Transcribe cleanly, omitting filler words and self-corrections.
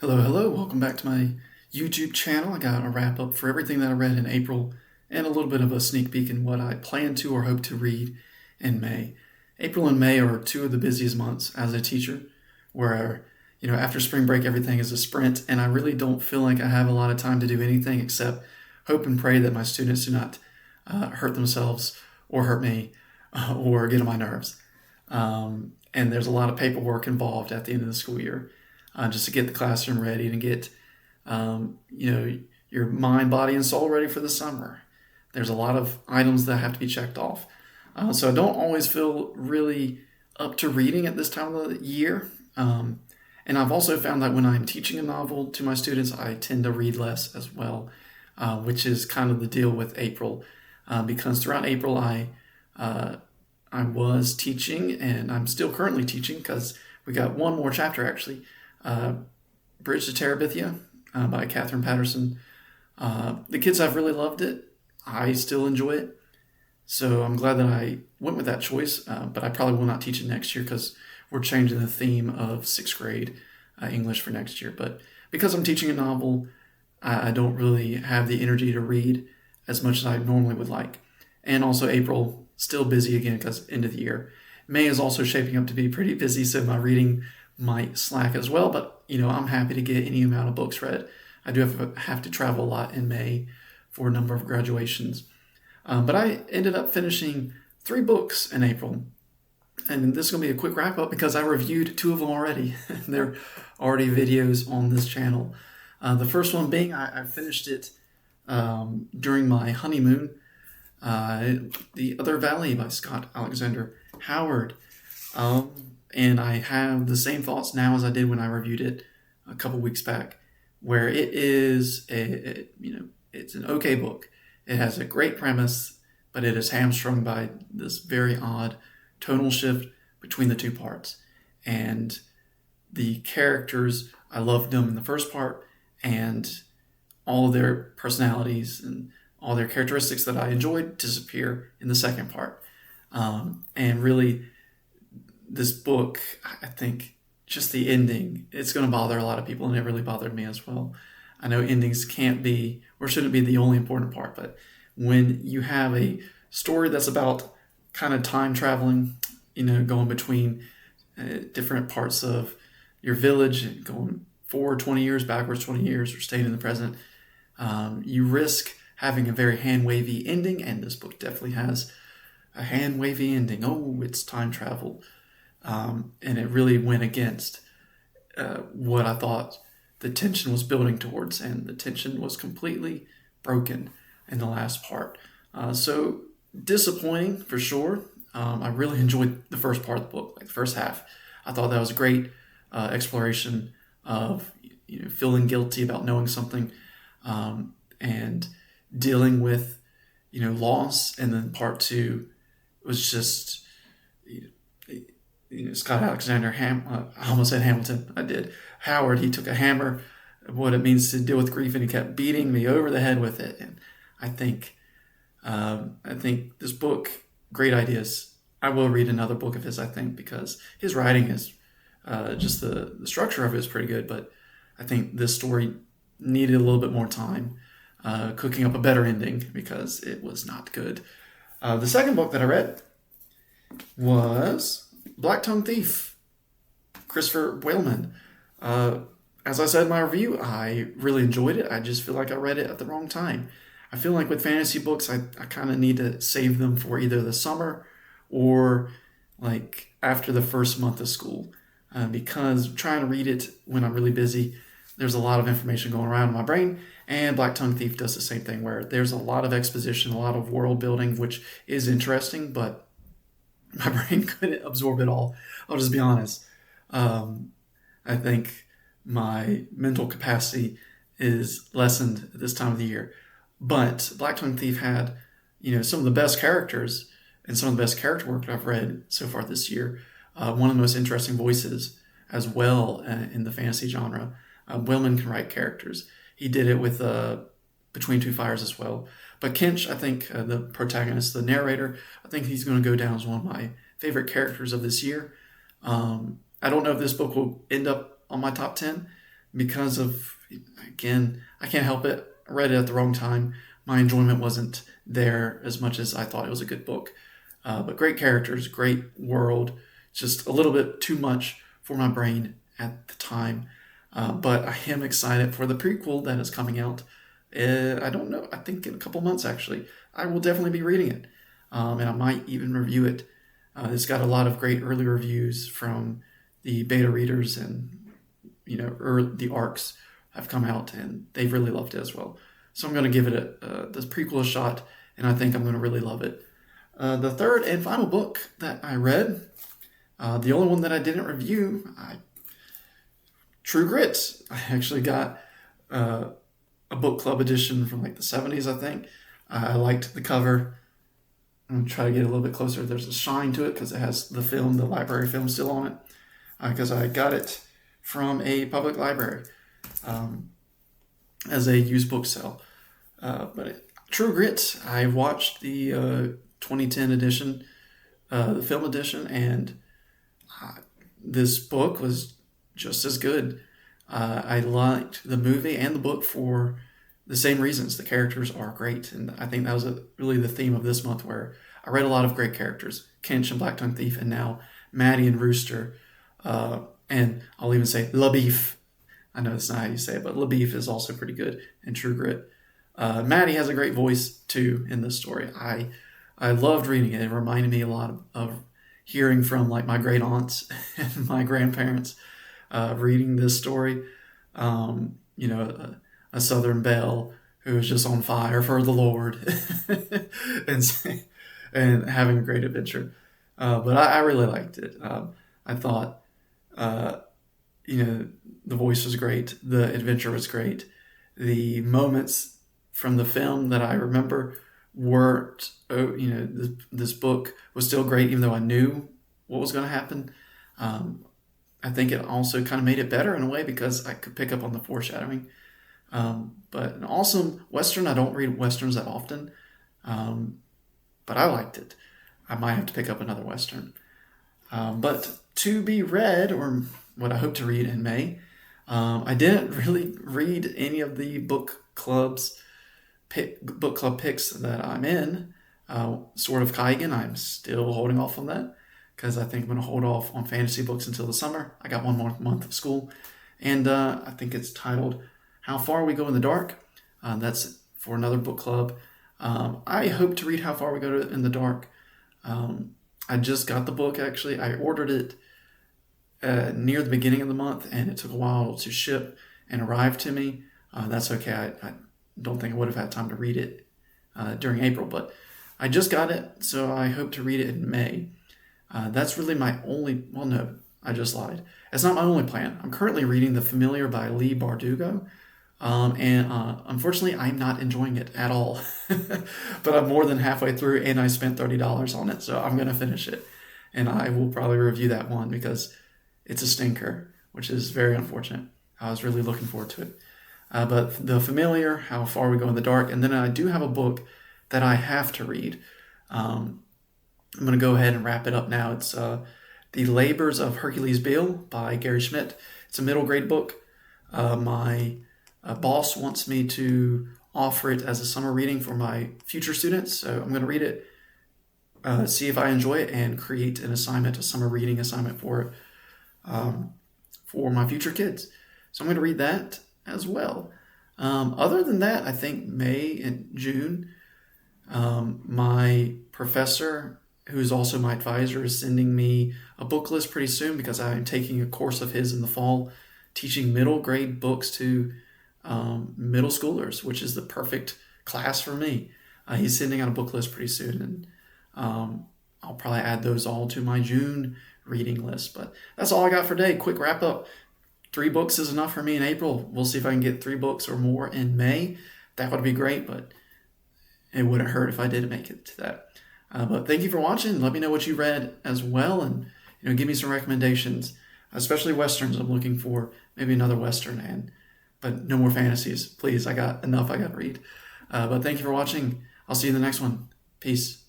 Hello, hello. Welcome back to my YouTube channel. I got a wrap up for everything that I read in April and a little bit of a sneak peek in what I plan to or hope to read in May. April and May are two of the busiest months as a teacher, where, after spring break, everything is a sprint, and I really don't feel like I have a lot of time to do anything except hope and pray that my students do not hurt themselves or hurt me or get on my nerves. And there's a lot of paperwork involved at the end of the school year, just to get the classroom ready and get, your mind, body, and soul ready for the summer. There's a lot of items that have to be checked off. So I don't always feel really up to reading at this time of the year. And I've also found that when I'm teaching a novel to my students, I tend to read less as well, which is kind of the deal with April. Because throughout April, I was teaching, and I'm still currently teaching because we got one more chapter actually. Bridge to Terabithia by Catherine Patterson. The kids have really loved it. I still enjoy it. So I'm glad that I went with that choice, but I probably will not teach it next year because we're changing the theme of sixth grade English for next year. But because I'm teaching a novel, I don't really have the energy to read as much as I normally would like. And also April, still busy again because end of the year. May is also shaping up to be pretty busy, so my reading might slack as well, but I'm happy to get any amount of books read. I do have to travel a lot in May for a number of graduations. But I ended up finishing 3 books in April. And this is going to be a quick wrap up because I reviewed 2 of them already. They're already videos on this channel. The first one being I finished it during my honeymoon. The Other Valley by Scott Alexander Howard. And I have the same thoughts now as I did when I reviewed it a couple weeks back, where it is it's an okay book. It has a great premise, but it is hamstrung by this very odd tonal shift between the 2 parts. And the characters, I loved them in the first part, and all of their personalities and all their characteristics that I enjoyed disappear in the second part. And really, this book, I think just the ending, it's going to bother a lot of people, and it really bothered me as well. I know endings can't be or shouldn't be the only important part, but when you have a story that's about kind of time traveling, going between different parts of your village, going forward 20 years, backwards 20 years, or staying in the present, you risk having a very hand-wavy ending, and this book definitely has a hand-wavy ending. Oh, it's time travel. And it really went against what I thought the tension was building towards, and the tension was completely broken in the last part. So disappointing for sure. I really enjoyed the first part of the book, like the first half. I thought that was a great exploration of feeling guilty about knowing something, and dealing with loss. And then part 2 was just Scott Alexander I almost said Hamilton. I did. Howard, he took a hammer of what it means to deal with grief, and he kept beating me over the head with it. And I think this book, great ideas. I will read another book of his, I think, because his writing is just the structure of it is pretty good. But I think this story needed a little bit more time cooking up a better ending because it was not good. The second book that I read was Black Tongue Thief, Christopher Whaleman. As I said in my review, I really enjoyed it. I just feel like I read it at the wrong time. I feel like with fantasy books, I kind of need to save them for either the summer or like after the first month of school, because trying to read it when I'm really busy, there's a lot of information going around in my brain, and Black Tongue Thief does the same thing, where there's a lot of exposition, a lot of world building, which is interesting, but my brain couldn't absorb it all. I'll just be honest. I think my mental capacity is lessened at this time of the year. But Black Tongue Thief had, some of the best characters and some of the best character work that I've read so far this year. One of the most interesting voices as well in the fantasy genre. Whaleman can write characters. He did it with Between Two Fires as well. But Kinch, I think the protagonist, the narrator, I think he's going to go down as one of my favorite characters of this year. I don't know if this book will end up on my top 10, because of, again, I can't help it. I read it at the wrong time. My enjoyment wasn't there as much as I thought it was a good book. But great characters, great world, just a little bit too much for my brain at the time. But I am excited for the prequel that is coming out. I don't know, I think in a couple months actually. I will definitely be reading it. And I might even review it. It's got a lot of great early reviews from the beta readers, and the ARCs have come out and they've really loved it as well. So I'm going to give it this prequel a shot, and I think I'm going to really love it. The third and final book that I read, the only one that I didn't review, True Grit. I actually got a book club edition from like the 70s, I think. I liked the cover. I'm going to try to get a little bit closer. There's a shine to it because it has the library film still on it. Because I got it from a public library as a used book sale. True Grit, I watched the 2010 edition, the film edition, and this book was just as good. I liked the movie and the book for the same reasons. The characters are great, and I think that was really the theme of this month, where I read a lot of great characters. Kench and Black Tongue Thief, and now Maddie and Rooster. And I'll even say LaBeef. I know that's not how you say it, but LaBeef is also pretty good in True Grit. Maddie has a great voice too in this story. I loved reading it. It reminded me a lot of hearing from like my great aunts and my grandparents reading this story. A Southern belle who was just on fire for the Lord and having a great adventure. But I really liked it. I thought, the voice was great. The adventure was great. The moments from the film that I remember weren't, this book was still great, even though I knew what was going to happen. I think it also kind of made it better in a way because I could pick up on the foreshadowing. But an awesome Western. I don't read Westerns that often, but I liked it. I might have to pick up another Western. But to be read, or what I hope to read in May, I didn't really read any of the book club picks that I'm in. Sword of Kaigen, I'm still holding off on that because I think I'm going to hold off on fantasy books until the summer. I got one more month of school, and I think it's titled How Far We Go in the Dark. That's for another book club. I hope to read How Far We Go in the Dark. I just got the book, actually. I ordered it near the beginning of the month, and it took a while to ship and arrive to me. That's okay. I don't think I would have had time to read it during April, but I just got it, so I hope to read it in May. That's really my only... Well, no, I just lied. It's not my only plan. I'm currently reading The Familiar by Leigh Bardugo, and unfortunately, I'm not enjoying it at all. But I'm more than halfway through, and I spent $30 on it, so I'm going to finish it. And I will probably review that one because it's a stinker, which is very unfortunate. I was really looking forward to it. But The Familiar, How Far We Go in the Dark, and then I do have a book that I have to read. I'm going to go ahead and wrap it up now. It's The Labors of Hercules Beale by Gary Schmidt. It's a middle grade book. My boss wants me to offer it as a summer reading for my future students, so I'm going to read it, see if I enjoy it, and create a summer reading assignment for it for my future kids. So I'm going to read that as well. Other than that, I think May and June, my professor, who's also my advisor, is sending me a book list pretty soon because I'm taking a course of his in the fall, teaching middle grade books to middle schoolers, which is the perfect class for me. He's sending out a book list pretty soon, and I'll probably add those all to my June reading list. But that's all I got for today. Quick wrap up. 3 books is enough for me in April. We'll see if I can get 3 books or more in May. That would be great, but it wouldn't hurt if I did make it to that. But thank you for watching. Let me know what you read as well, and give me some recommendations, especially Westerns. I'm looking for maybe another Western, but no more fantasies. Please, I got enough I got to read. But thank you for watching. I'll see you in the next one. Peace.